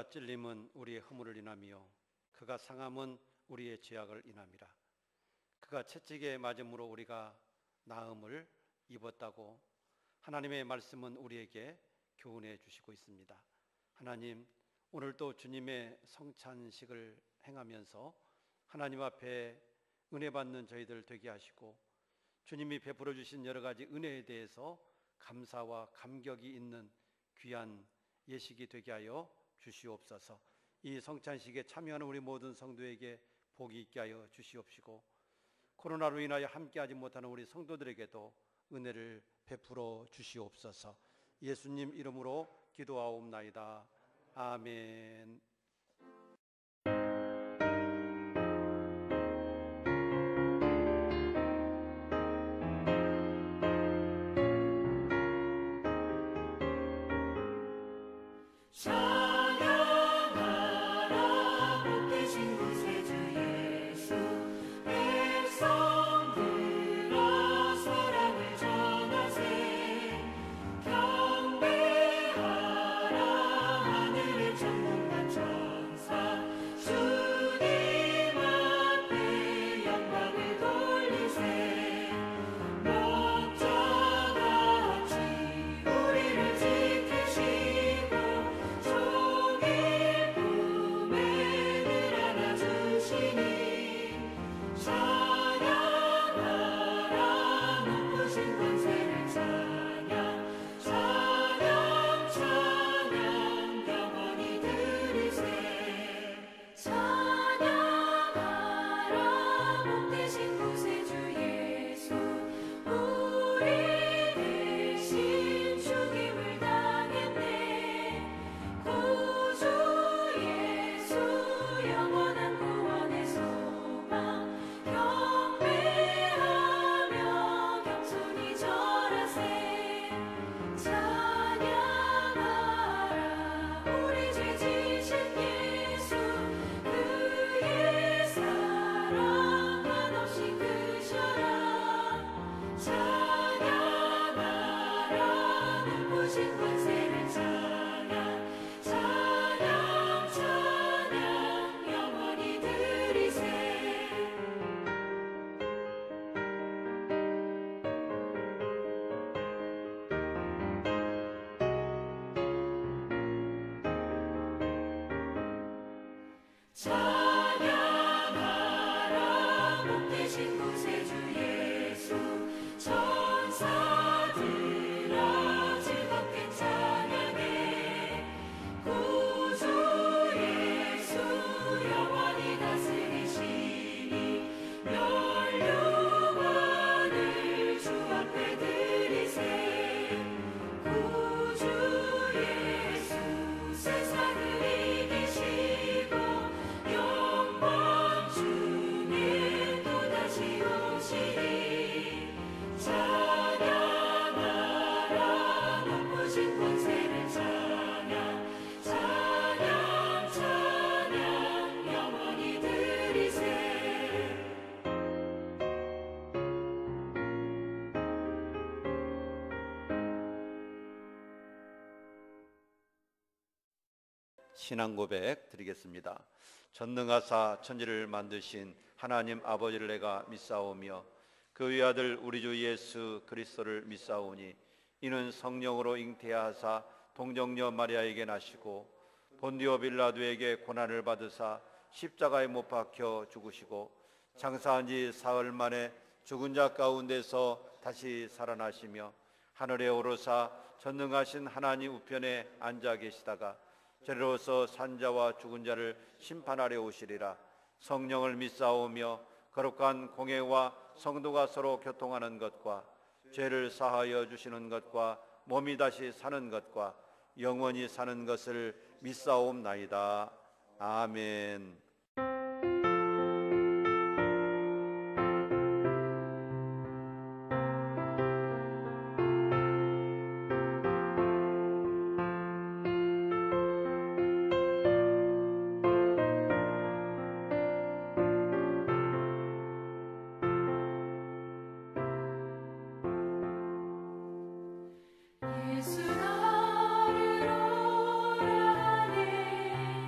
그가 찔림은 우리의 허물을 인하며 그가 상함은 우리의 죄악을 인함이라. 그가 채찍에 맞음으로 우리가 나음을 입었다고 하나님의 말씀은 우리에게 교훈해 주시고 있습니다. 하나님, 오늘도 주님의 성찬식을 행하면서 하나님 앞에 은혜 받는 저희들 되게 하시고, 주님이 베풀어 주신 여러 가지 은혜에 대해서 감사와 감격이 있는 귀한 예식이 되게 하여 주시옵소서. 이 성찬식에 참여하는 우리 모든 성도에게 복이 있게 하여 주시옵시고, 코로나로 인하여 함께하지 못하는 우리 성도들에게도 은혜를 베풀어 주시옵소서. 예수님 이름으로 기도하옵나이다. 아멘. 신앙 고백 드리겠습니다. 전능하사 천지를 만드신 하나님 아버지를 내가 믿사오며 그 외아들 우리 주 예수 그리스도를 믿사오니 이는 성령으로 잉태하사 동정녀 마리아에게 나시고 본디오 빌라도에게 고난을 받으사 십자가에 못 박혀 죽으시고 장사한 지 사흘 만에 죽은 자 가운데서 다시 살아나시며 하늘에 오르사 전능하신 하나님 우편에 앉아 계시다가 저리로서 산자와 죽은 자를 심판하려 오시리라. 성령을 믿사오며 거룩한 공회와 성도가 서로 교통하는 것과 죄를 사하여 주시는 것과 몸이 다시 사는 것과 영원히 사는 것을 믿사옵나이다. 아멘. 예수 나를 오라 하네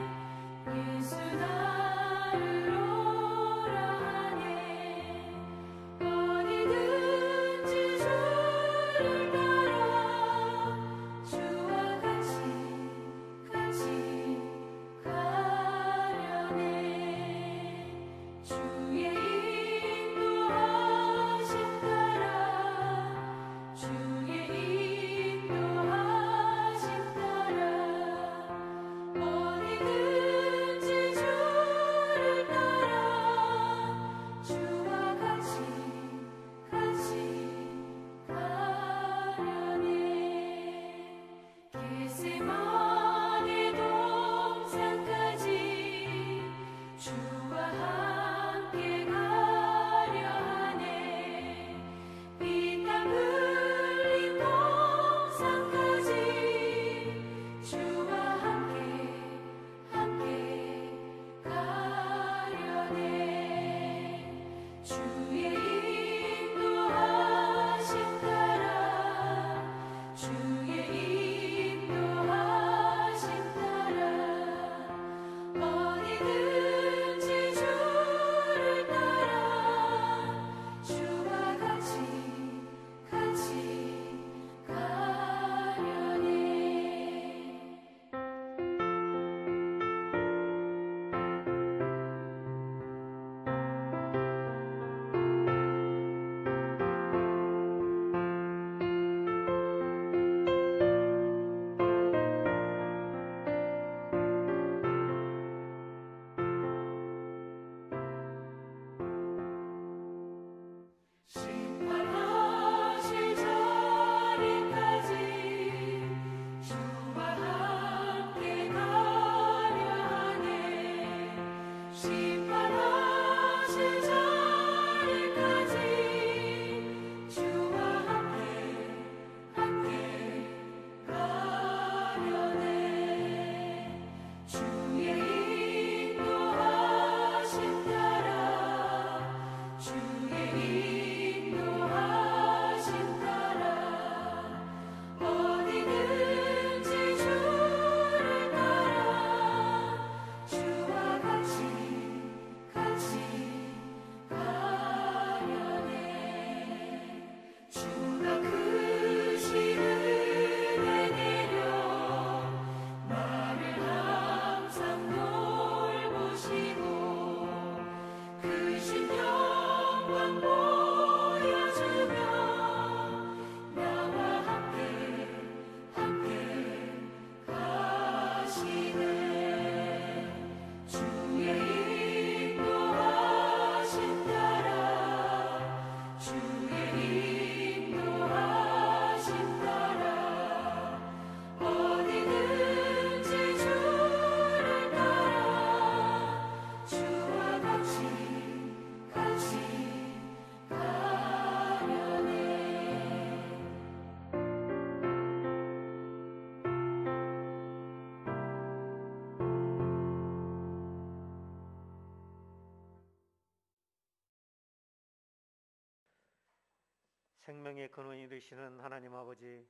생명의 근원이 되시는 하나님 아버지,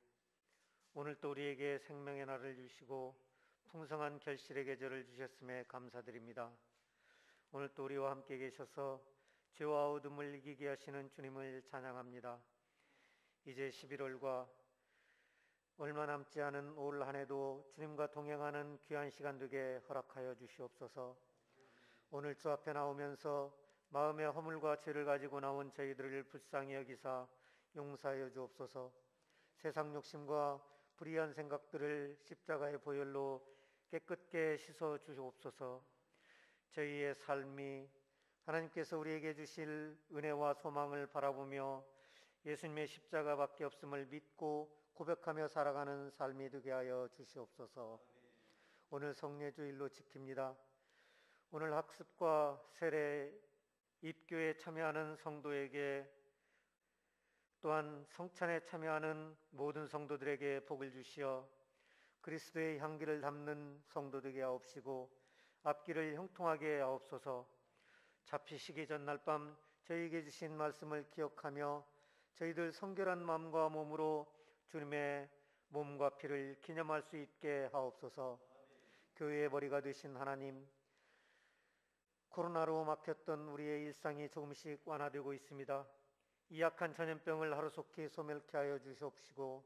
오늘도 우리에게 생명의 날을 주시고 풍성한 결실의 계절을 주셨음에 감사드립니다. 오늘도 우리와 함께 계셔서 죄와 어둠을 이기게 하시는 주님을 찬양합니다. 이제 11월과 얼마 남지 않은 올 한 해도 주님과 동행하는 귀한 시간 되게 허락하여 주시옵소서. 오늘 주 앞에 나오면서 마음의 허물과 죄를 가지고 나온 저희들을 불쌍히 여기사 용서하여 주옵소서. 세상 욕심과 불의한 생각들을 십자가의 보혈로 깨끗게 씻어 주시옵소서. 저희의 삶이 하나님께서 우리에게 주실 은혜와 소망을 바라보며 예수님의 십자가밖에 없음을 믿고 고백하며 살아가는 삶이 되게 하여 주시옵소서. 오늘 성례주일로 지킵니다. 오늘 학습과 세례, 입교에 참여하는 성도에게 또한 성찬에 참여하는 모든 성도들에게 복을 주시어 그리스도의 향기를 담는 성도 되게 하옵시고 앞길을 형통하게 하옵소서. 잡히시기 전날 밤 저희에게 주신 말씀을 기억하며 저희들 성결한 마음과 몸으로 주님의 몸과 피를 기념할 수 있게 하옵소서. 교회의 머리가 되신 하나님, 코로나로 막혔던 우리의 일상이 조금씩 완화되고 있습니다. 이 약한 전염병을 하루속히 소멸케 하여 주시옵시고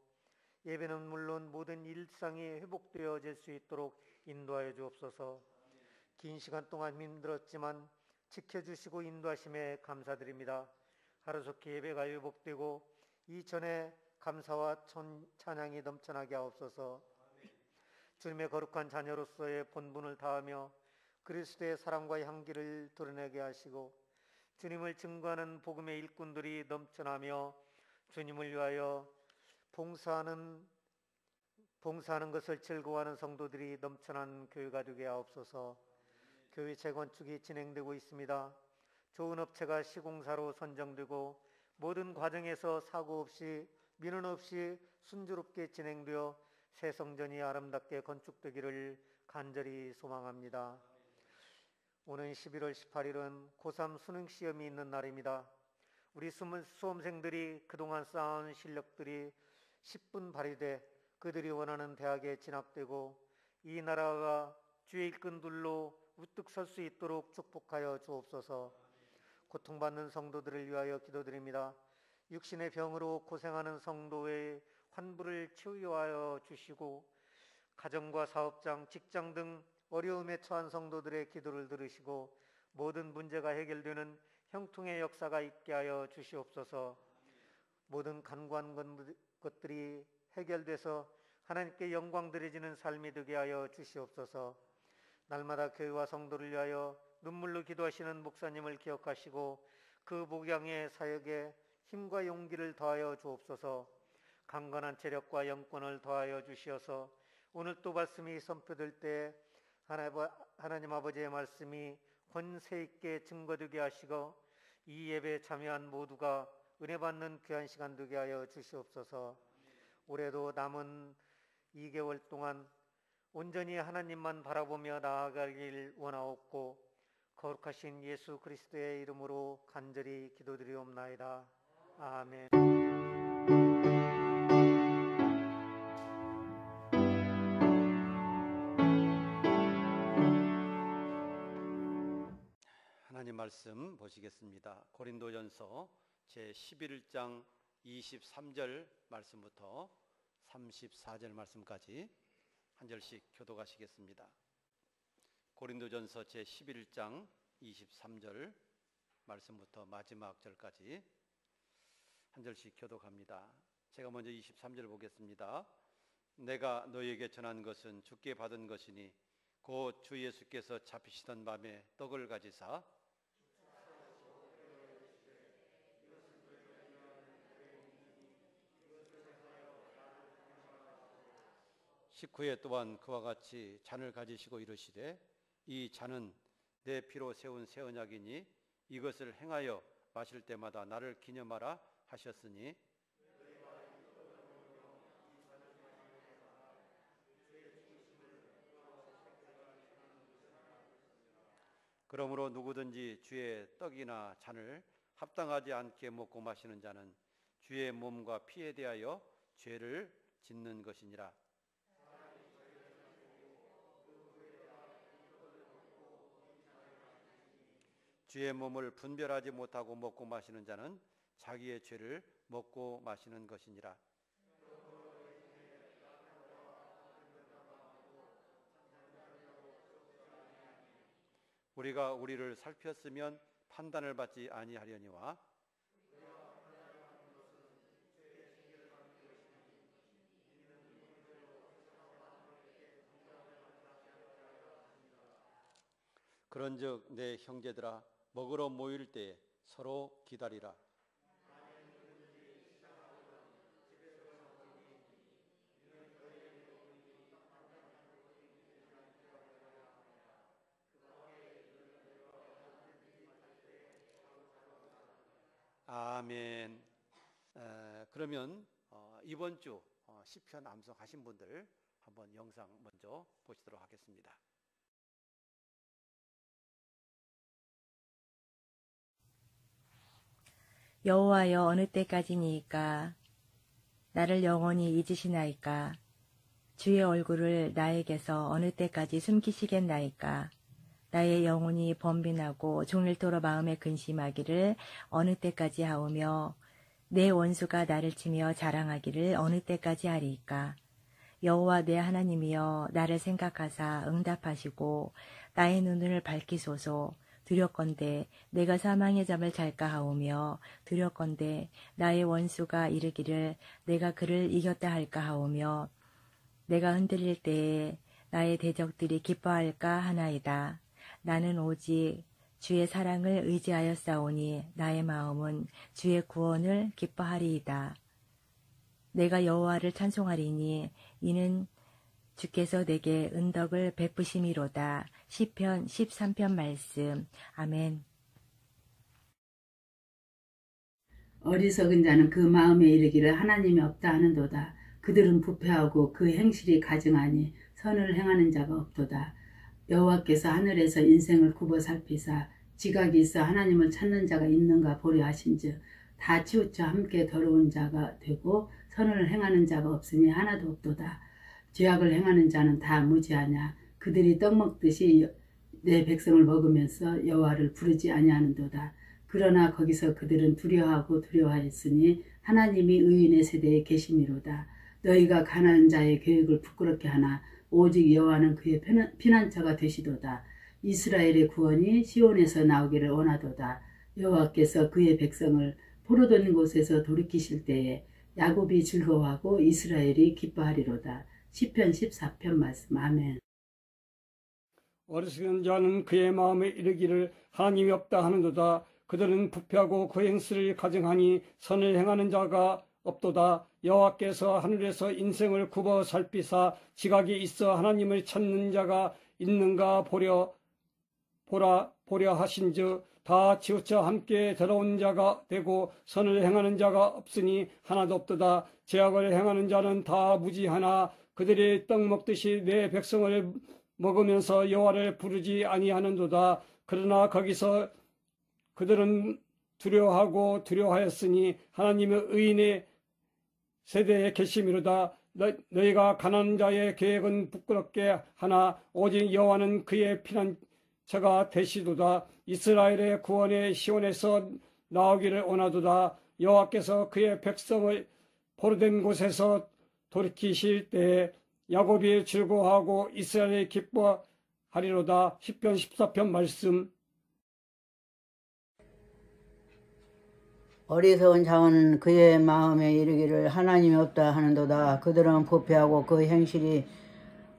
예배는 물론 모든 일상이 회복되어질 수 있도록 인도하여 주옵소서. 긴 시간 동안 힘들었지만 지켜주시고 인도하심에 감사드립니다. 하루속히 예배가 회복되고 이전에 감사와 찬양이 넘쳐나게 하옵소서. 주님의 거룩한 자녀로서의 본분을 다하며 그리스도의 사랑과 향기를 드러내게 하시고 주님을 증거하는 복음의 일꾼들이 넘쳐나며 주님을 위하여 봉사하는 것을 즐거워하는 성도들이 넘쳐난 교회가 되게 하옵소서. 교회 재건축이 진행되고 있습니다. 좋은 업체가 시공사로 선정되고 모든 과정에서 사고 없이 민원 없이 순조롭게 진행되어 새 성전이 아름답게 건축되기를 간절히 소망합니다. 오는 11월 18일은 고3 수능시험이 있는 날입니다. 우리 수험생들이 그동안 쌓아온 실력들이 10분 발휘돼 그들이 원하는 대학에 진학되고 이 나라가 주의 일꾼들로 우뚝 설 수 있도록 축복하여 주옵소서. 고통받는 성도들을 위하여 기도드립니다. 육신의 병으로 고생하는 성도의 환부를 치유하여 주시고 가정과 사업장, 직장 등 어려움에 처한 성도들의 기도를 들으시고 모든 문제가 해결되는 형통의 역사가 있게 하여 주시옵소서. 모든 간구한 것들이 해결돼서 하나님께 영광 드려지는 삶이 되게 하여 주시옵소서. 날마다 교회와 성도를 위하여 눈물로 기도하시는 목사님을 기억하시고 그 목양의 사역에 힘과 용기를 더하여 주옵소서. 강건한 체력과 영권을 더하여 주시어서 오늘 또 말씀이 선포될 때 하나님 아버지의 말씀이 권세 있게 증거되게 하시고 이 예배에 참여한 모두가 은혜 받는 귀한 시간 되게 하여 주시옵소서. 올해도 남은 2개월 동안 온전히 하나님만 바라보며 나아가길 원하옵고 거룩하신 예수 그리스도의 이름으로 간절히 기도드리옵나이다. 아멘. 하나님 말씀 보시겠습니다. 고린도전서 제11장 23절 말씀부터 34절 말씀까지 한 절씩 교독하시겠습니다. 고린도전서 제11장 23절 말씀부터 마지막 절까지 한 절씩 교독합니다. 제가 먼저 23절 보겠습니다. 내가 너희에게 전한 것은 주께 받은 것이니 곧 주 예수께서 잡히시던 밤에 떡을 가지사 식후에 또한 그와 같이 잔을 가지시고 이르시되 이 잔은 내 피로 세운 새 언약이니 이것을 행하여 마실 때마다 나를 기념하라 하셨으니 그러므로 누구든지 주의 떡이나 잔을 합당하지 않게 먹고 마시는 자는 주의 몸과 피에 대하여 죄를 짓는 것이니라. 주의 몸을 분별하지 못하고 먹고 마시는 자는 자기의 죄를 먹고 마시는 것이니라. 우리가 우리를 살폈으면 판단을 받지 아니하려니와 그런즉 내 형제들아 먹으러 모일 때에 서로 기다리라. 아멘. 그러면 이번 주 시편 암송하신 분들 한번 영상 먼저 보시도록 하겠습니다. 여호와여, 어느 때까지니이까? 나를 영원히 잊으시나이까? 주의 얼굴을 나에게서 어느 때까지 숨기시겠나이까? 나의 영혼이 번빈하고 종일토록 마음에 근심하기를 어느 때까지 하오며 내 원수가 나를 치며 자랑하기를 어느 때까지 하리이까? 여호와 내 하나님이여, 나를 생각하사 응답하시고 나의 눈을 밝히소서. 두렵건대 내가 사망의 잠을 잘까 하오며 두렵건대 나의 원수가 이르기를 내가 그를 이겼다 할까 하오며 내가 흔들릴 때에 나의 대적들이 기뻐할까 하나이다. 나는 오직 주의 사랑을 의지하였사오니 나의 마음은 주의 구원을 기뻐하리이다. 내가 여호와를 찬송하리니 이는 주께서 내게 은덕을 베푸심이로다. 시편 13편 말씀. 아멘. 어리석은 자는 그 마음에 이르기를 하나님이 없다 하는도다. 그들은 부패하고 그 행실이 가증하니 선을 행하는 자가 없도다. 여호와께서 하늘에서 인생을 굽어 살피사 지각이 있어 하나님을 찾는 자가 있는가 보려 하신즉 다 치우쳐 함께 더러운 자가 되고 선을 행하는 자가 없으니 하나도 없도다. 죄악을 행하는 자는 다 무지하냐. 그들이 떡 먹듯이 내 백성을 먹으면서 여호와를 부르지 아니하는도다. 그러나 거기서 그들은 두려워하고 두려워하였으니 하나님이 의인의 세대에 계심이로다. 너희가 가난한 자의 계획을 부끄럽게 하나 오직 여호와는 그의 피난처가 되시도다. 이스라엘의 구원이 시온에서 나오기를 원하도다. 여호와께서 그의 백성을 포로된 곳에서 돌이키실 때에 야곱이 즐거워하고 이스라엘이 기뻐하리로다. 시편 14편 말씀. 아멘. 어리석은 자는 그의 마음에 이르기를 하나님이 없다 하는도다. 그들은 부패하고 그 행실을 가증하니 선을 행하는 자가 없도다. 여호와께서 하늘에서 인생을 굽어 살피사 지각이 있어 하나님을 찾는 자가 있는가 보려 하신즉 다 치우쳐 함께 더러운 자가 되고 선을 행하는 자가 없으니 하나도 없도다. 죄악을 행하는 자는 다 무지하나 그들이 떡 먹듯이 내 백성을 먹으면서 여호와를 부르지 아니하는도다. 그러나 거기서 그들은 두려워하고 두려워하였으니 하나님의 의인의 세대에 계심이로다. 너희가 가난한 자의 계획은 부끄럽게 하나 오직 여호와는 그의 피난처가 되시도다. 이스라엘의 구원의 시온에서 나오기를 원하도다. 여호와께서 그의 백성을 포로된 곳에서 돌이키실 때에 야곱이 즐거워하고 이스라엘이 기뻐하리로다. 시편 14편 말씀. 어리석은 자는 그의 마음에 이르기를 하나님이 없다 하는도다. 그들은 부패하고 그 행실이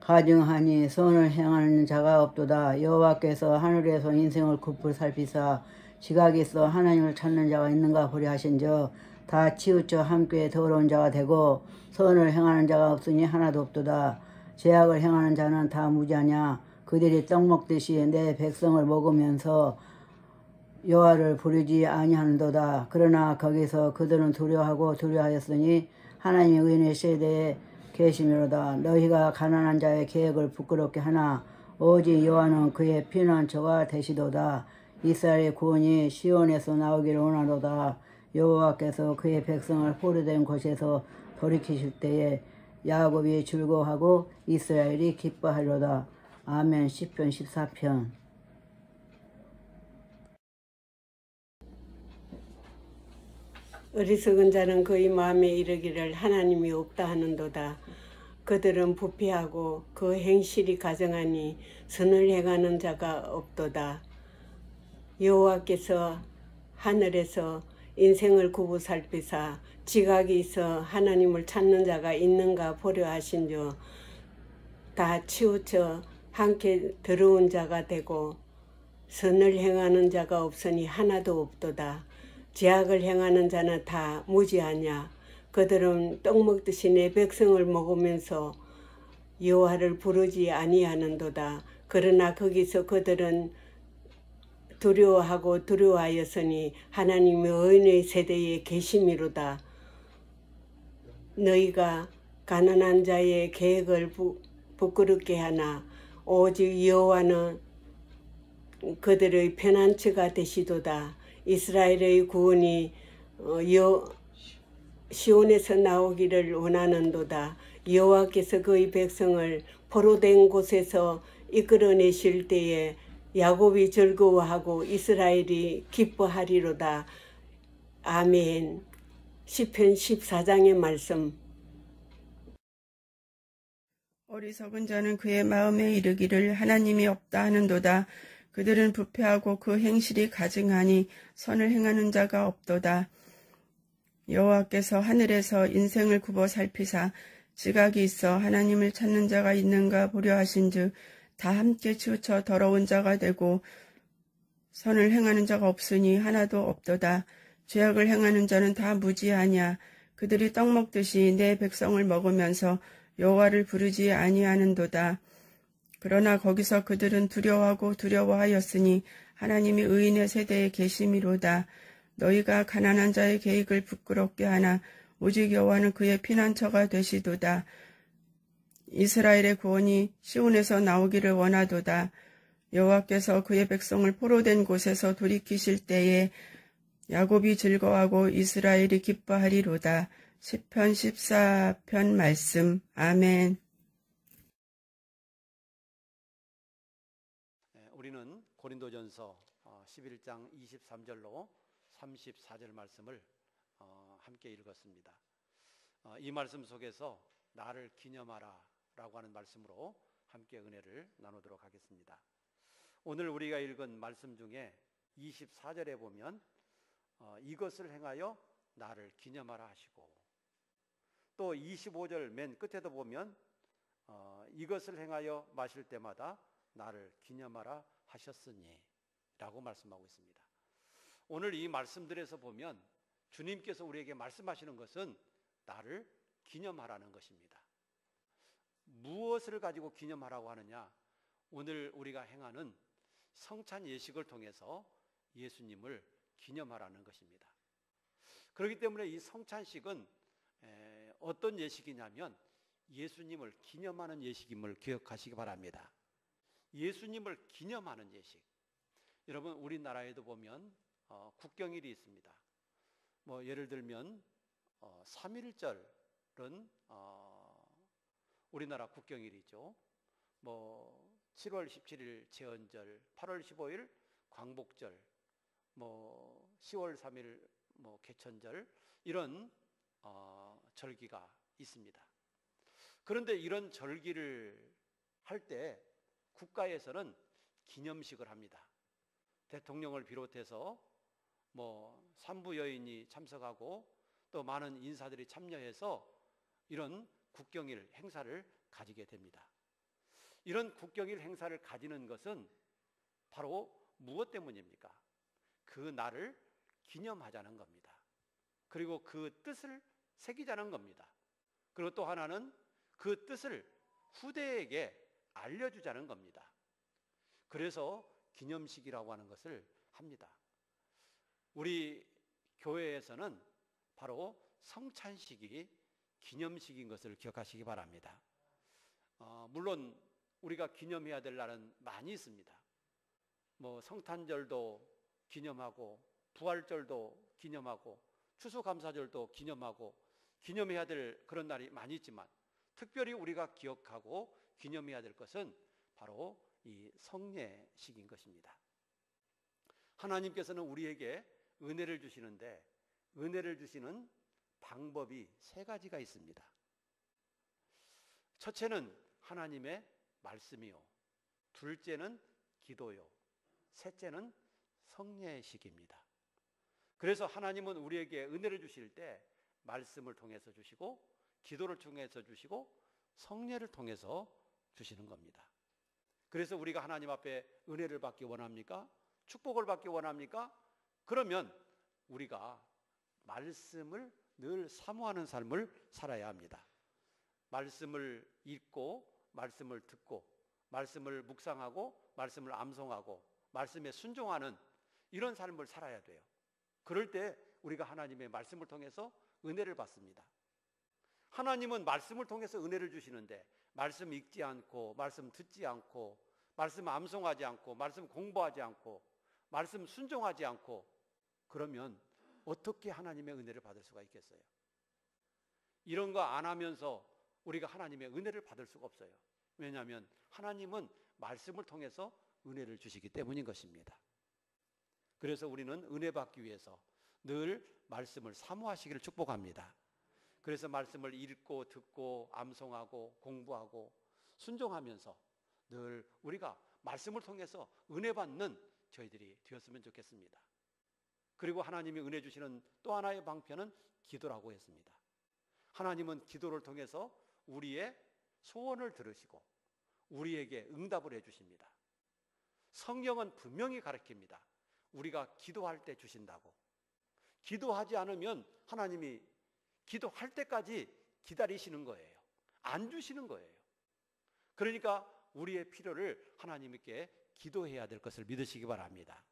가증하니 선을 행하는 자가 없도다. 여호와께서 하늘에서 인생을 굽어 살피사 지각이 있어 하나님을 찾는 자가 있는가 보려 하신즉 다 치우쳐 함께 더러운 자가 되고 선을 행하는 자가 없으니 하나도 없도다. 죄악을 행하는 자는 다 무지하냐. 그들이 떡 먹듯이 내 백성을 먹으면서 여호와를 부르지 아니하는도다. 그러나 거기서 그들은 두려워하고 두려워하였으니 하나님의 의인의 세대에 계심이로다. 너희가 가난한 자의 계획을 부끄럽게 하나 오직 여호와는 그의 피난처가 되시도다. 이스라엘의 구원이 시온에서 나오기를 원하도다. 여호와께서 그의 백성을 포로된 곳에서 돌이키실 때에 야곱이 즐거워하고 이스라엘이 기뻐하리로다. 아멘. 시편 14편. 어리석은 자는 그의 마음에 이르기를 하나님이 없다 하는도다. 그들은 부패하고 그 행실이 가증하니 선을 행하는 자가 없도다. 여호와께서 하늘에서 인생을 구부 살피사 지각이 있어 하나님을 찾는 자가 있는가 보려 하신즉 다 치우쳐 함께 더러운 자가 되고 선을 행하는 자가 없으니 하나도 없도다. 죄악을 행하는 자는 다 무지하냐. 그들은 떡 먹듯이 내 백성을 먹으면서 여호와를 부르지 아니하는도다. 그러나 거기서 그들은 두려워하고 두려워하였으니 하나님의 의인의 세대에 계심이로다. 너희가 가난한 자의 계획을 부끄럽게 하나 오직 여호와는 그들의 편안처가 되시도다. 이스라엘의 구원이 시온에서 나오기를 원하는도다. 여호와께서 그의 백성을 포로된 곳에서 이끌어내실 때에 야곱이 즐거워하고 이스라엘이 기뻐하리로다. 아멘. 시편 14장의 말씀. 어리석은 자는 그의 마음에 이르기를 하나님이 없다 하는도다. 그들은 부패하고 그 행실이 가증하니 선을 행하는 자가 없도다. 여호와께서 하늘에서 인생을 굽어 살피사 지각이 있어 하나님을 찾는 자가 있는가 보려 하신즉 다 함께 치우쳐 더러운 자가 되고 선을 행하는 자가 없으니 하나도 없도다. 죄악을 행하는 자는 다 무지하냐. 그들이 떡 먹듯이 내 백성을 먹으면서 여호와를 부르지 아니하는도다. 그러나 거기서 그들은 두려워하고 두려워하였으니 하나님이 의인의 세대에 계심이로다. 너희가 가난한 자의 계획을 부끄럽게 하나 오직 여호와는 그의 피난처가 되시도다. 이스라엘의 구원이 시온에서 나오기를 원하도다. 여호와께서 그의 백성을 포로된 곳에서 돌이키실 때에 야곱이 즐거워하고 이스라엘이 기뻐하리로다. 시편 14편 말씀. 아멘. 우리는 고린도전서 11장 23절로 34절 말씀을 함께 읽었습니다. 이 말씀 속에서 나를 기념하라 라고 하는 말씀으로 함께 은혜를 나누도록 하겠습니다. 오늘 우리가 읽은 말씀 중에 24절에 보면 이것을 행하여 나를 기념하라 하시고, 또 25절 맨 끝에도 보면 이것을 행하여 마실 때마다 나를 기념하라 하셨으니 라고 말씀하고 있습니다. 오늘 이 말씀들에서 보면 주님께서 우리에게 말씀하시는 것은 나를 기념하라는 것입니다. 무엇을 가지고 기념하라고 하느냐? 오늘 우리가 행하는 성찬 예식을 통해서 예수님을 기념하라는 것입니다. 그렇기 때문에 이 성찬식은 어떤 예식이냐면 예수님을 기념하는 예식임을 기억하시기 바랍니다. 예수님을 기념하는 예식. 여러분, 우리나라에도 보면 국경일이 있습니다. 뭐 예를 들면 3.1절은 우리나라 국경일이죠. 뭐 7월 17일 제헌절, 8월 15일 광복절, 뭐 10월 3일 뭐 개천절, 이런 절기가 있습니다. 그런데 이런 절기를 할 때 국가에서는 기념식을 합니다. 대통령을 비롯해서 뭐 산부 여인이 참석하고 또 많은 인사들이 참여해서 이런 국경일 행사를 가지게 됩니다. 이런 국경일 행사를 가지는 것은 바로 무엇 때문입니까? 그 날을 기념하자는 겁니다. 그리고 그 뜻을 새기자는 겁니다. 그리고 또 하나는 그 뜻을 후대에게 알려주자는 겁니다. 그래서 기념식이라고 하는 것을 합니다. 우리 교회에서는 바로 성찬식이 기념식인 것을 기억하시기 바랍니다. 물론 우리가 기념해야 될 날은 많이 있습니다. 뭐 성탄절도 기념하고 부활절도 기념하고 추수감사절도 기념하고 기념해야 될 그런 날이 많이 있지만 특별히 우리가 기억하고 기념해야 될 것은 바로 이 성례식인 것입니다. 하나님께서는 우리에게 은혜를 주시는데 은혜를 주시는 방법이 세 가지가 있습니다. 첫째는 하나님의 말씀이요, 둘째는 기도요, 셋째는 성례식입니다. 그래서 하나님은 우리에게 은혜를 주실 때 말씀을 통해서 주시고 기도를 통해서 주시고 성례를 통해서 주시는 겁니다. 그래서 우리가 하나님 앞에 은혜를 받기 원합니까? 축복을 받기 원합니까? 그러면 우리가 말씀을 늘 사모하는 삶을 살아야 합니다. 말씀을 읽고 말씀을 듣고 말씀을 묵상하고 말씀을 암송하고 말씀에 순종하는 이런 삶을 살아야 돼요. 그럴 때 우리가 하나님의 말씀을 통해서 은혜를 받습니다. 하나님은 말씀을 통해서 은혜를 주시는데 말씀 읽지 않고 말씀 듣지 않고 말씀 암송하지 않고 말씀 공부하지 않고 말씀 순종하지 않고 그러면 어떻게 하나님의 은혜를 받을 수가 있겠어요? 이런 거 안 하면서 우리가 하나님의 은혜를 받을 수가 없어요. 왜냐하면 하나님은 말씀을 통해서 은혜를 주시기 때문인 것입니다. 그래서 우리는 은혜 받기 위해서 늘 말씀을 사모하시기를 축복합니다. 그래서 말씀을 읽고 듣고 암송하고 공부하고 순종하면서 늘 우리가 말씀을 통해서 은혜 받는 저희들이 되었으면 좋겠습니다. 그리고 하나님이 은혜 주시는 또 하나의 방편은 기도라고 했습니다. 하나님은 기도를 통해서 우리의 소원을 들으시고 우리에게 응답을 해주십니다. 성경은 분명히 가르칩니다. 우리가 기도할 때 주신다고. 기도하지 않으면 하나님이 기도할 때까지 기다리시는 거예요. 안 주시는 거예요. 그러니까 우리의 필요를 하나님께 기도해야 될 것을 믿으시기 바랍니다.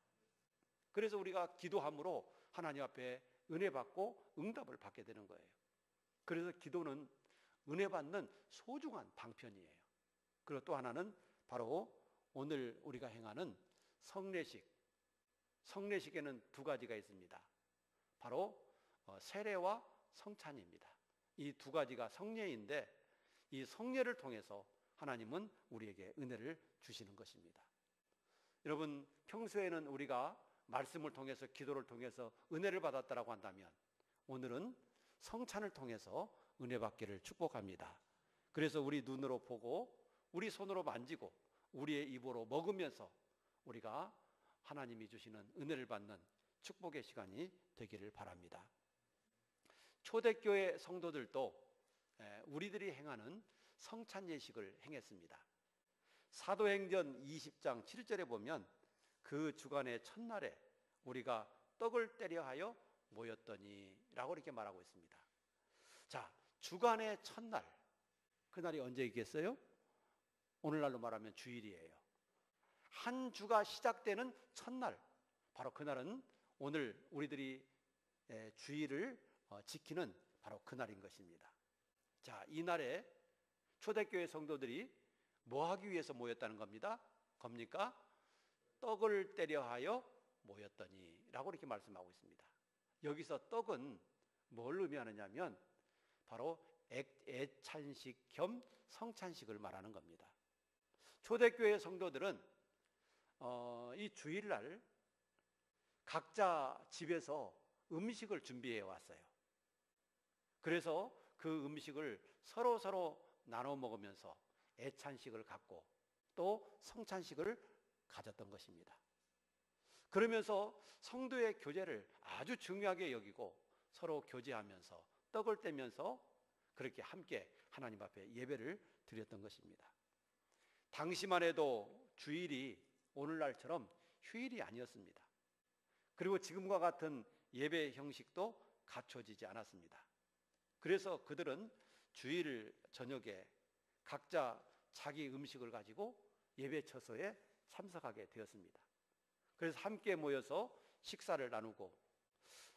그래서 우리가 기도함으로 하나님 앞에 은혜 받고 응답을 받게 되는 거예요. 그래서 기도는 은혜 받는 소중한 방편이에요. 그리고 또 하나는 바로 오늘 우리가 행하는 성례식. 성례식에는 두 가지가 있습니다. 바로 세례와 성찬입니다. 이 두 가지가 성례인데 이 성례를 통해서 하나님은 우리에게 은혜를 주시는 것입니다. 여러분, 평소에는 우리가 말씀을 통해서 기도를 통해서 은혜를 받았다라고 한다면 오늘은 성찬을 통해서 은혜 받기를 축복합니다. 그래서 우리 눈으로 보고 우리 손으로 만지고 우리의 입으로 먹으면서 우리가 하나님이 주시는 은혜를 받는 축복의 시간이 되기를 바랍니다. 초대교회 성도들도 우리들이 행하는 성찬 예식을 행했습니다. 사도행전 20장 7절에 보면 그 주간의 첫날에 우리가 떡을 떼려 하여 모였더니 라고 이렇게 말하고 있습니다. 자, 주간의 첫날, 그날이 언제이겠어요? 오늘날로 말하면 주일이에요. 한 주가 시작되는 첫날, 바로 그날은 오늘 우리들이 주일을 지키는 바로 그날인 것입니다. 자, 이날에 초대교회 성도들이 뭐 하기 위해서 모였다는 겁니까? 떡을 떼려 하여 모였더니 라고 이렇게 말씀하고 있습니다. 여기서 떡은 뭘 의미하느냐면 바로 애찬식 겸 성찬식을 말하는 겁니다. 초대교회 성도들은 이 주일날 각자 집에서 음식을 준비해 왔어요. 그래서 그 음식을 서로 나눠 먹으면서 애찬식을 갖고 또 성찬식을 가졌던 것입니다. 그러면서 성도의 교제를 아주 중요하게 여기고 서로 교제하면서 떡을 떼면서 그렇게 함께 하나님 앞에 예배를 드렸던 것입니다. 당시만 해도 주일이 오늘날처럼 휴일이 아니었습니다. 그리고 지금과 같은 예배 형식도 갖춰지지 않았습니다. 그래서 그들은 주일 저녁에 각자 자기 음식을 가지고 예배 처소에 참석하게 되었습니다. 그래서 함께 모여서 식사를 나누고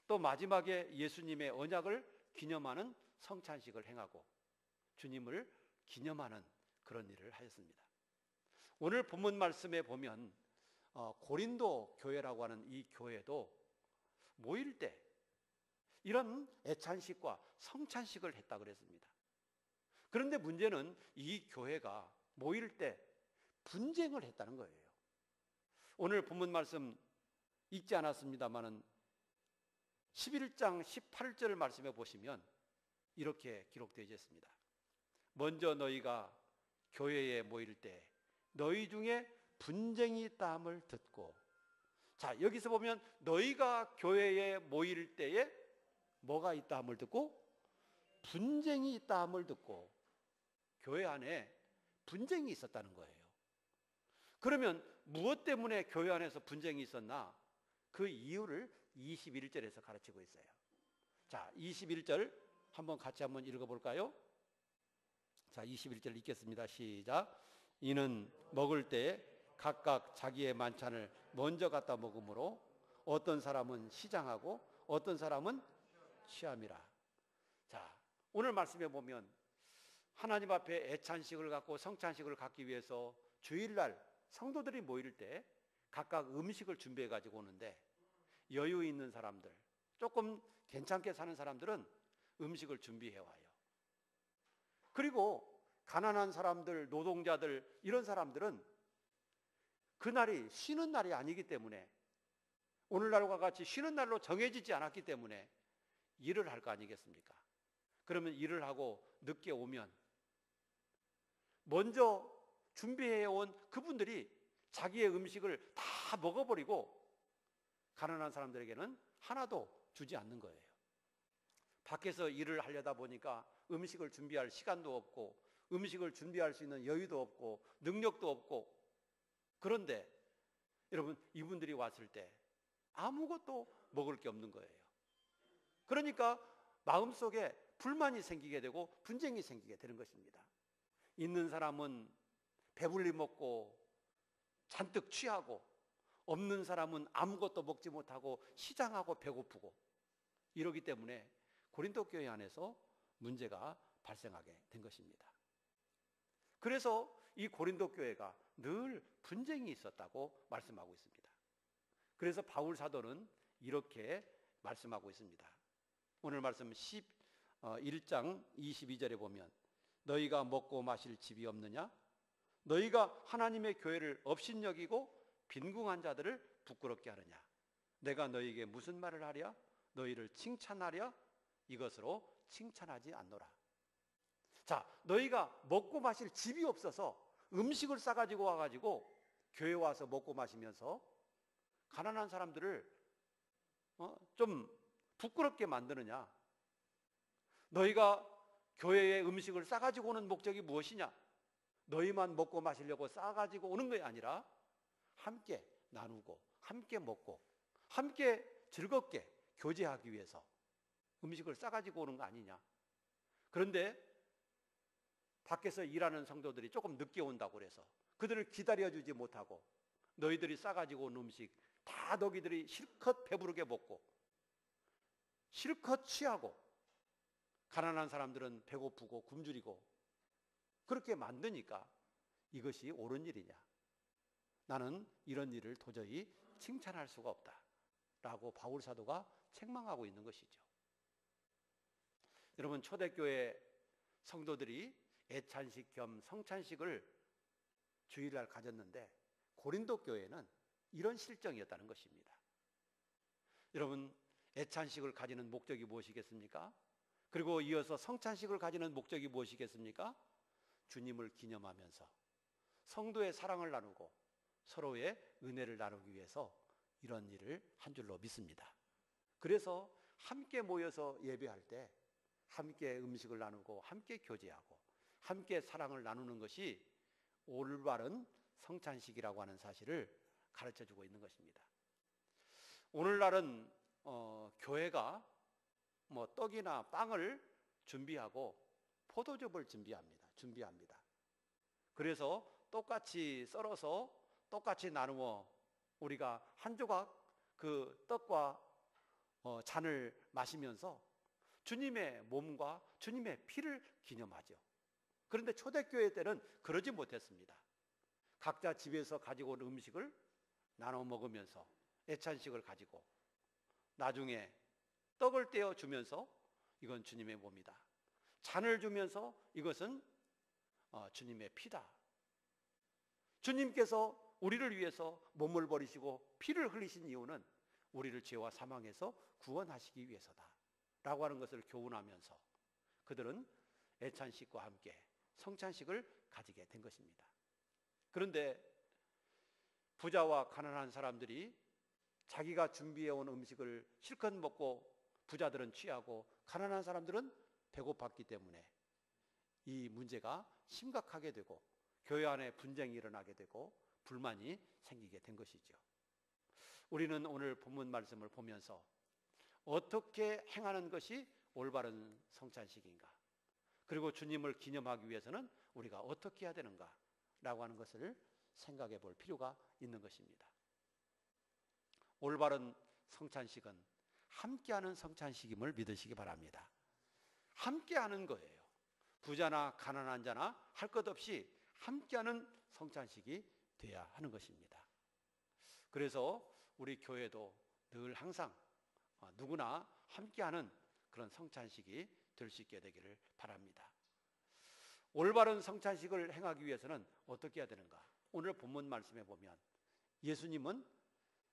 또 마지막에 예수님의 언약을 기념하는 성찬식을 행하고 주님을 기념하는 그런 일을 하였습니다. 오늘 본문 말씀에 보면 고린도 교회라고 하는 이 교회도 모일 때 이런 애찬식과 성찬식을 했다 그랬습니다. 그런데 문제는 이 교회가 모일 때 분쟁을 했다는 거예요. 오늘 본문 말씀 읽지 않았습니다마는 11장 18절 말씀에 보시면 이렇게 기록되어 있습니다. 먼저 너희가 교회에 모일 때 너희 중에 분쟁이 있다함을 듣고, 자, 여기서 보면 너희가 교회에 모일 때에 뭐가 있다함을 듣고, 분쟁이 있다함을 듣고, 교회 안에 분쟁이 있었다는 거예요. 그러면 무엇 때문에 교회 안에서 분쟁이 있었나? 그 이유를 21절에서 가르치고 있어요. 자, 21절 같이 한번 읽어볼까요? 자, 21절 읽겠습니다. 시작. 이는 먹을 때 각각 자기의 만찬을 먼저 갖다 먹으므로 어떤 사람은 시장하고 어떤 사람은 취함이라. 자, 오늘 말씀에 보면 하나님 앞에 애찬식을 갖고 성찬식을 갖기 위해서 주일날 성도들이 모일 때 각각 음식을 준비해 가지고 오는데, 여유 있는 사람들, 조금 괜찮게 사는 사람들은 음식을 준비해 와요. 그리고 가난한 사람들, 노동자들, 이런 사람들은 그날이 쉬는 날이 아니기 때문에, 오늘날과 같이 쉬는 날로 정해지지 않았기 때문에 일을 할 거 아니겠습니까? 그러면 일을 하고 늦게 오면 먼저 준비해 온 그분들이 자기의 음식을 다 먹어버리고 가난한 사람들에게는 하나도 주지 않는 거예요. 밖에서 일을 하려다 보니까 음식을 준비할 시간도 없고 음식을 준비할 수 있는 여유도 없고 능력도 없고, 그런데 여러분, 이분들이 왔을 때 아무것도 먹을 게 없는 거예요. 그러니까 마음속에 불만이 생기게 되고 분쟁이 생기게 되는 것입니다. 있는 사람은 배불리 먹고 잔뜩 취하고, 없는 사람은 아무것도 먹지 못하고 시장하고 배고프고, 이러기 때문에 고린도 교회 안에서 문제가 발생하게 된 것입니다. 그래서 이 고린도 교회가 늘 분쟁이 있었다고 말씀하고 있습니다. 그래서 바울 사도는 이렇게 말씀하고 있습니다. 오늘 말씀 11장 22절에 보면 너희가 먹고 마실 집이 없느냐? 너희가 하나님의 교회를 업신여기고 빈궁한 자들을 부끄럽게 하느냐? 내가 너희에게 무슨 말을 하랴? 너희를 칭찬하랴? 이것으로 칭찬하지 않노라. 자, 너희가 먹고 마실 집이 없어서 음식을 싸가지고 와가지고 교회 와서 먹고 마시면서 가난한 사람들을 좀 부끄럽게 만드느냐? 너희가 교회에 음식을 싸가지고 오는 목적이 무엇이냐? 너희만 먹고 마시려고 싸가지고 오는 것이 아니라 함께 나누고 함께 먹고 함께 즐겁게 교제하기 위해서 음식을 싸가지고 오는 거 아니냐? 그런데 밖에서 일하는 성도들이 조금 늦게 온다고 그래서 그들을 기다려주지 못하고 너희들이 싸가지고 온 음식 다 너희들이 실컷 배부르게 먹고 실컷 취하고 가난한 사람들은 배고프고 굶주리고 그렇게 만드니까 이것이 옳은 일이냐? 나는 이런 일을 도저히 칭찬할 수가 없다 라고 바울 사도가 책망하고 있는 것이죠. 여러분, 초대교회 성도들이 애찬식 겸 성찬식을 주일날 가졌는데 고린도 교회는 이런 실정이었다는 것입니다. 여러분, 애찬식을 가지는 목적이 무엇이겠습니까? 그리고 이어서 성찬식을 가지는 목적이 무엇이겠습니까? 주님을 기념하면서 성도의 사랑을 나누고 서로의 은혜를 나누기 위해서 이런 일을 한 줄로 믿습니다. 그래서 함께 모여서 예배할 때 함께 음식을 나누고 함께 교제하고 함께 사랑을 나누는 것이 올바른 성찬식이라고 하는 사실을 가르쳐주고 있는 것입니다. 오늘날은 교회가 떡이나 빵을 준비하고 포도즙을 준비합니다. 그래서 똑같이 썰어서 똑같이 나누어 우리가 한 조각 그 떡과 잔을 마시면서 주님의 몸과 주님의 피를 기념하죠. 그런데 초대교회 때는 그러지 못했습니다. 각자 집에서 가지고 온 음식을 나눠 먹으면서 애찬식을 가지고 나중에 떡을 떼어 주면서 이건 주님의 몸이다. 잔을 주면서 이것은 주님의 피다. 주님께서 우리를 위해서 몸을 버리시고 피를 흘리신 이유는 우리를 죄와 사망에서 구원하시기 위해서다 라고 하는 것을 교훈하면서 그들은 애찬식과 함께 성찬식을 가지게 된 것입니다. 그런데 부자와 가난한 사람들이 자기가 준비해온 음식을 실컷 먹고 부자들은 취하고 가난한 사람들은 배고팠기 때문에 이 문제가 심각하게 되고 교회 안에 분쟁이 일어나게 되고 불만이 생기게 된 것이죠. 우리는 오늘 본문 말씀을 보면서 어떻게 행하는 것이 올바른 성찬식인가, 그리고 주님을 기념하기 위해서는 우리가 어떻게 해야 되는가 라고 하는 것을 생각해 볼 필요가 있는 것입니다. 올바른 성찬식은 함께하는 성찬식임을 믿으시기 바랍니다. 함께하는 거예요. 부자나 가난한 자나 할 것 없이 함께하는 성찬식이 돼야 하는 것입니다. 그래서 우리 교회도 늘 항상 누구나 함께하는 그런 성찬식이 될 수 있게 되기를 바랍니다. 올바른 성찬식을 행하기 위해서는 어떻게 해야 되는가? 오늘 본문 말씀에 보면 예수님은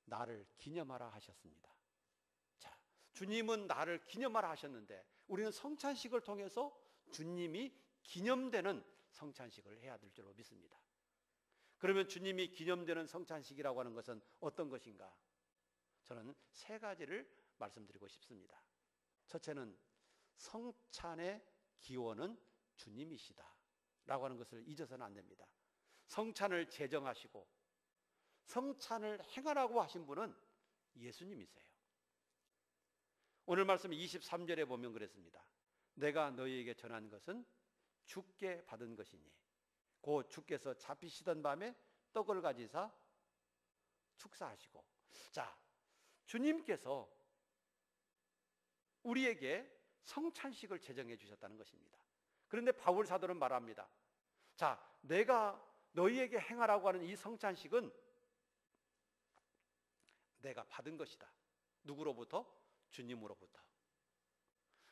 나를 기념하라 하셨습니다. 자, 주님은 나를 기념하라 하셨는데 우리는 성찬식을 통해서 주님이 기념되는 성찬식을 해야 될 줄로 믿습니다. 그러면 주님이 기념되는 성찬식이라고 하는 것은 어떤 것인가? 저는 세 가지를 말씀드리고 싶습니다. 첫째는 성찬의 기원은 주님이시다 라고 하는 것을 잊어서는 안 됩니다. 성찬을 제정하시고 성찬을 행하라고 하신 분은 예수님이세요. 오늘 말씀 23절에 보면 그랬습니다. 내가 너희에게 전한 것은 주께 받은 것이니 곧 주께서 잡히시던 밤에 떡을 가지사 축사하시고. 자, 주님께서 우리에게 성찬식을 제정해 주셨다는 것입니다. 그런데 바울 사도는 말합니다. 자, 내가 너희에게 행하라고 하는 이 성찬식은 내가 받은 것이다. 누구로부터? 주님으로부터.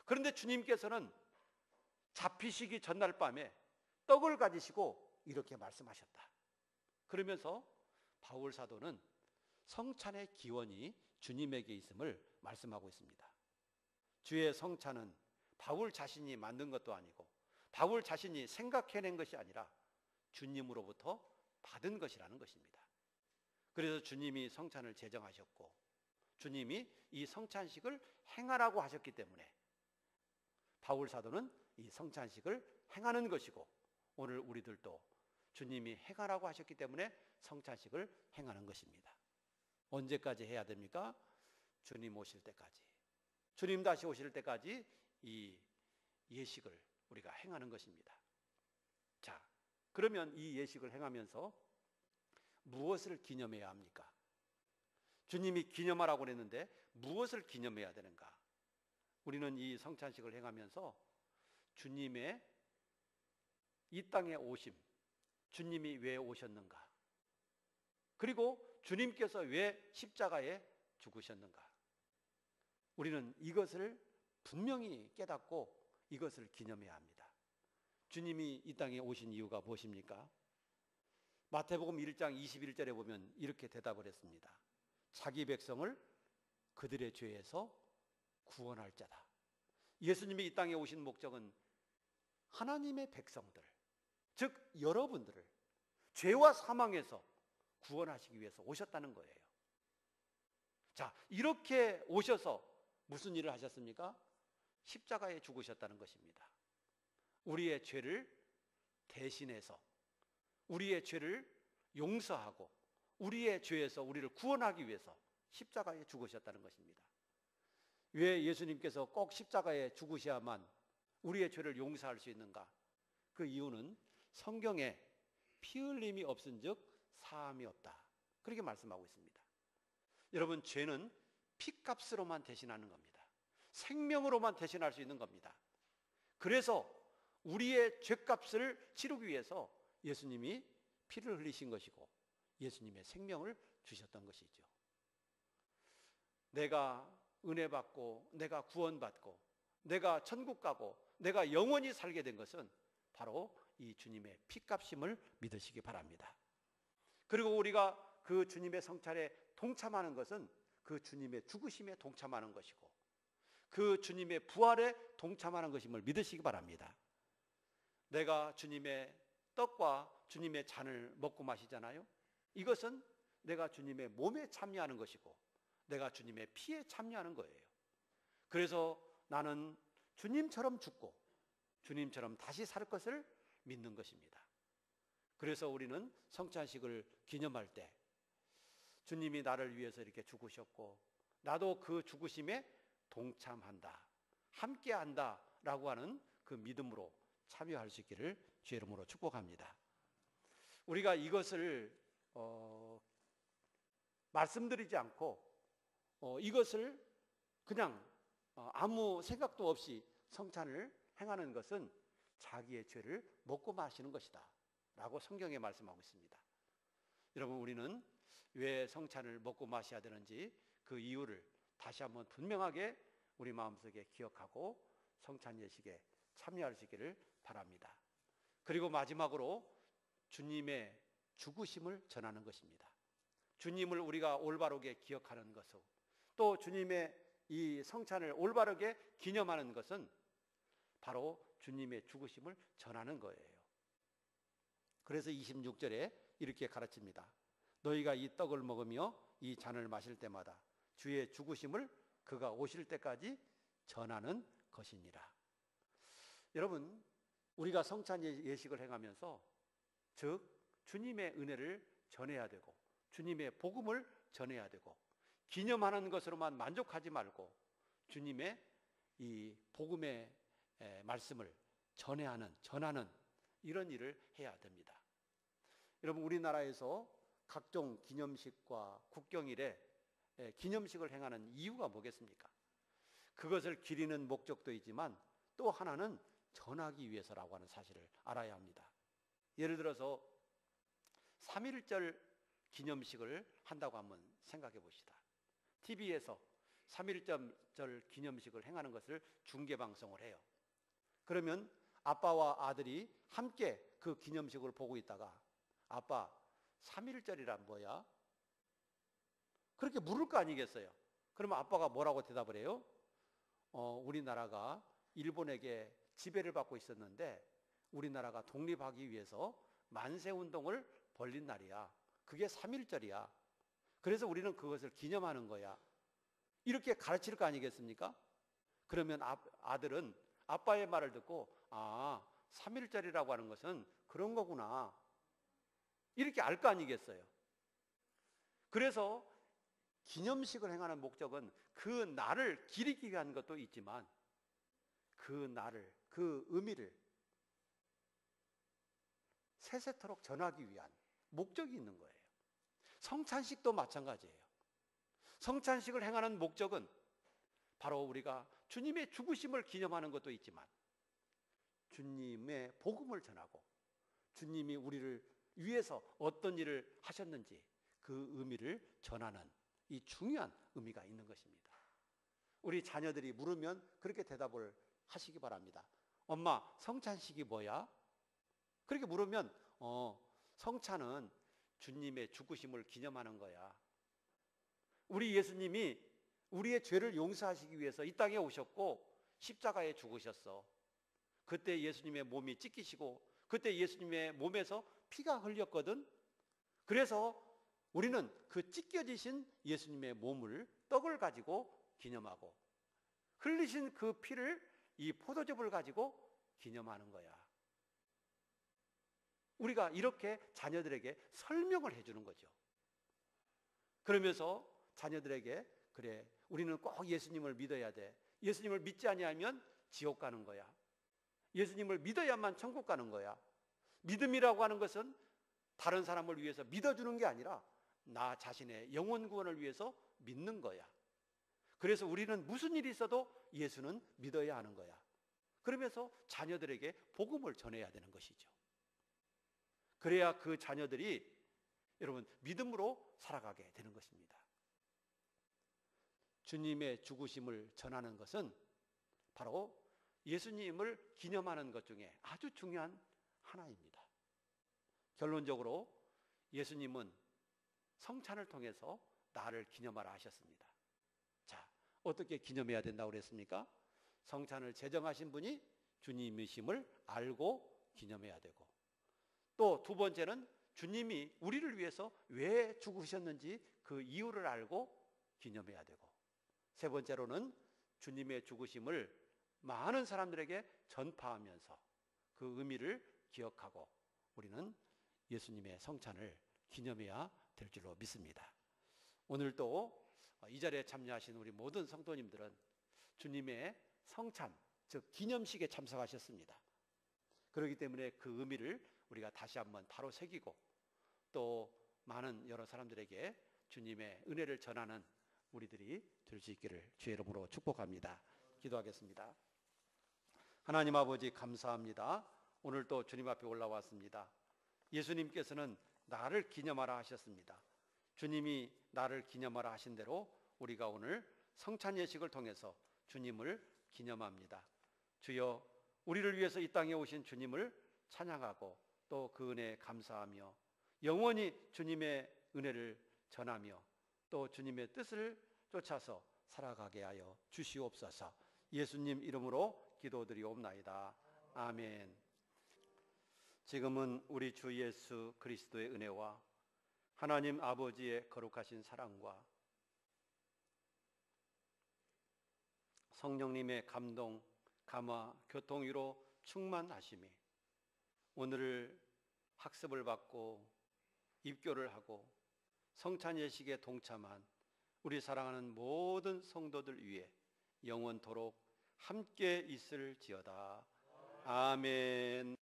그런데 주님께서는 잡히시기 전날 밤에 떡을 가지시고 이렇게 말씀하셨다. 그러면서 바울 사도는 성찬의 기원이 주님에게 있음을 말씀하고 있습니다. 주의 성찬은 바울 자신이 만든 것도 아니고 바울 자신이 생각해낸 것이 아니라 주님으로부터 받은 것이라는 것입니다. 그래서 주님이 성찬을 제정하셨고 주님이 이 성찬식을 행하라고 하셨기 때문에 바울 사도는 이 성찬식을 행하는 것이고 오늘 우리들도 주님이 행하라고 하셨기 때문에 성찬식을 행하는 것입니다. 언제까지 해야 됩니까? 주님 오실 때까지. 주님 다시 오실 때까지 이 예식을 우리가 행하는 것입니다. 자, 그러면 이 예식을 행하면서 무엇을 기념해야 합니까? 주님이 기념하라고 했는데 무엇을 기념해야 되는가? 우리는 이 성찬식을 행하면서 주님의 이 땅에 오심, 주님이 왜 오셨는가? 그리고 주님께서 왜 십자가에 죽으셨는가? 우리는 이것을 분명히 깨닫고 이것을 기념해야 합니다. 주님이 이 땅에 오신 이유가 무엇입니까? 마태복음 1장 21절에 보면 이렇게 대답을 했습니다. 자기 백성을 그들의 죄에서 구원할 자다. 예수님이 이 땅에 오신 목적은 하나님의 백성들, 즉 여러분들을 죄와 사망에서 구원하시기 위해서 오셨다는 거예요. 자, 이렇게 오셔서 무슨 일을 하셨습니까? 십자가에 죽으셨다는 것입니다. 우리의 죄를 대신해서 우리의 죄를 용서하고 우리의 죄에서 우리를 구원하기 위해서 십자가에 죽으셨다는 것입니다. 왜 예수님께서 꼭 십자가에 죽으셔야만 우리의 죄를 용서할 수 있는가? 그 이유는 성경에 피 흘림이 없은즉 사함이 없다. 그렇게 말씀하고 있습니다. 여러분, 죄는 피값으로만 대신하는 겁니다. 생명으로만 대신할 수 있는 겁니다. 그래서 우리의 죄값을 치르기 위해서 예수님이 피를 흘리신 것이고 예수님의 생명을 주셨던 것이죠. 내가 은혜 받고 내가 구원받고 내가 천국 가고 내가 영원히 살게 된 것은 바로 이 주님의 피값임을 믿으시기 바랍니다. 그리고 우리가 그 주님의 성찬에 동참하는 것은 그 주님의 죽으심에 동참하는 것이고 그 주님의 부활에 동참하는 것임을 믿으시기 바랍니다. 내가 주님의 떡과 주님의 잔을 먹고 마시잖아요. 이것은 내가 주님의 몸에 참여하는 것이고 내가 주님의 피에 참여하는 거예요. 그래서 나는 주님처럼 죽고 주님처럼 다시 살 것을 믿는 것입니다. 그래서 우리는 성찬식을 기념할 때 주님이 나를 위해서 이렇게 죽으셨고 나도 그 죽으심에 동참한다, 함께한다 라고 하는 그 믿음으로 참여할 수 있기를 주의 이름으로 축복합니다. 우리가 이것을 말씀드리지 않고 이것을 그냥 아무 생각도 없이 성찬을 행하는 것은 자기의 죄를 먹고 마시는 것이다 라고 성경에 말씀하고 있습니다. 여러분, 우리는 왜 성찬을 먹고 마셔야 되는지 그 이유를 다시 한번 분명하게 우리 마음속에 기억하고 성찬 예식에 참여할 수 있기를 바랍니다. 그리고 마지막으로 주님의 죽으심을 전하는 것입니다. 주님을 우리가 올바르게 기억하는 것은 또 주님의 이 성찬을 올바르게 기념하는 것은 바로 주님의 죽으심을 전하는 거예요. 그래서 26절에 이렇게 가르칩니다. 너희가 이 떡을 먹으며 이 잔을 마실 때마다 주의 죽으심을 그가 오실 때까지 전하는 것이니라. 여러분, 우리가 성찬 예식을 행하면서 즉 주님의 은혜를 전해야 되고 주님의 복음을 전해야 되고 기념하는 것으로만 만족하지 말고 주님의 이 복음의 말씀을 전하는 이런 일을 해야 됩니다. 여러분, 우리나라에서 각종 기념식과 국경일에 기념식을 행하는 이유가 뭐겠습니까? 그것을 기리는 목적도 있지만 또 하나는 전하기 위해서라고 하는 사실을 알아야 합니다. 예를 들어서 3.1절 기념식을 한다고 한번 생각해 봅시다. TV에서 3.1절 기념식을 행하는 것을 중계방송을 해요. 그러면 아빠와 아들이 함께 그 기념식을 보고 있다가 아빠, 3.1절이란 뭐야? 그렇게 물을 거 아니겠어요? 그러면 아빠가 뭐라고 대답을 해요? 우리나라가 일본에게 지배를 받고 있었는데 우리나라가 독립하기 위해서 만세운동을 벌린 날이야. 그게 3.1절이야. 그래서 우리는 그것을 기념하는 거야. 이렇게 가르칠 거 아니겠습니까? 그러면 아들은 아빠의 말을 듣고 3.1절이라고 하는 것은 그런 거구나. 이렇게 알 거 아니겠어요? 그래서 기념식을 행하는 목적은 그 날을 기리기 위한 것도 있지만 그 날을, 그 의미를 세세토록 전하기 위한 목적이 있는 거예요. 성찬식도 마찬가지예요. 성찬식을 행하는 목적은 바로 우리가 주님의 죽으심을 기념하는 것도 있지만 주님의 복음을 전하고 주님이 우리를 위해서 어떤 일을 하셨는지 그 의미를 전하는 이 중요한 의미가 있는 것입니다. 우리 자녀들이 물으면 그렇게 대답을 하시기 바랍니다. 엄마, 성찬식이 뭐야? 그렇게 물으면 성찬은 주님의 죽으심을 기념하는 거야. 우리 예수님이 우리의 죄를 용서하시기 위해서 이 땅에 오셨고 십자가에 죽으셨어. 그때 예수님의 몸이 찢기시고 그때 예수님의 몸에서 피가 흘렸거든. 그래서 우리는 그 찢겨지신 예수님의 몸을 떡을 가지고 기념하고 흘리신 그 피를 이 포도즙을 가지고 기념하는 거야. 우리가 이렇게 자녀들에게 설명을 해주는 거죠. 그러면서 자녀들에게 그래, 우리는 꼭 예수님을 믿어야 돼. 예수님을 믿지 아니하면 지옥 가는 거야. 예수님을 믿어야만 천국 가는 거야. 믿음이라고 하는 것은 다른 사람을 위해서 믿어주는 게 아니라 나 자신의 영혼 구원을 위해서 믿는 거야. 그래서 우리는 무슨 일이 있어도 예수는 믿어야 하는 거야. 그러면서 자녀들에게 복음을 전해야 되는 것이죠. 그래야 그 자녀들이 여러분 믿음으로 살아가게 되는 것입니다. 주님의 죽으심을 전하는 것은 바로 예수님을 기념하는 것 중에 아주 중요한 하나입니다. 결론적으로 예수님은 성찬을 통해서 나를 기념하라 하셨습니다. 자, 어떻게 기념해야 된다고 그랬습니까? 성찬을 제정하신 분이 주님이심을 알고 기념해야 되고, 또 두 번째는 주님이 우리를 위해서 왜 죽으셨는지 그 이유를 알고 기념해야 되고, 세 번째로는 주님의 죽으심을 많은 사람들에게 전파하면서 그 의미를 기억하고 우리는 예수님의 성찬을 기념해야 될 줄로 믿습니다. 오늘도 이 자리에 참여하신 우리 모든 성도님들은 주님의 성찬, 즉 기념식에 참석하셨습니다. 그렇기 때문에 그 의미를 우리가 다시 한번 바로 새기고 또 많은 여러 사람들에게 주님의 은혜를 전하는 우리들이 될 수 있기를 주의 이름으로 축복합니다. 기도하겠습니다. 하나님 아버지 감사합니다. 오늘 또 주님 앞에 올라왔습니다. 예수님께서는 나를 기념하라 하셨습니다. 주님이 나를 기념하라 하신 대로 우리가 오늘 성찬 예식을 통해서 주님을 기념합니다. 주여, 우리를 위해서 이 땅에 오신 주님을 찬양하고 또 그 은혜에 감사하며 영원히 주님의 은혜를 전하며 또 주님의 뜻을 쫓아서 살아가게 하여 주시옵소서. 예수님 이름으로 기도드리옵나이다. 아멘. 지금은 우리 주 예수 그리스도의 은혜와 하나님 아버지의 거룩하신 사랑과 성령님의 감동, 감화, 교통위로 충만하심이 오늘을 학습을 받고 입교를 하고 성찬 예식에 동참한 우리 사랑하는 모든 성도들 위해 영원토록 함께 있을지어다. 아멘.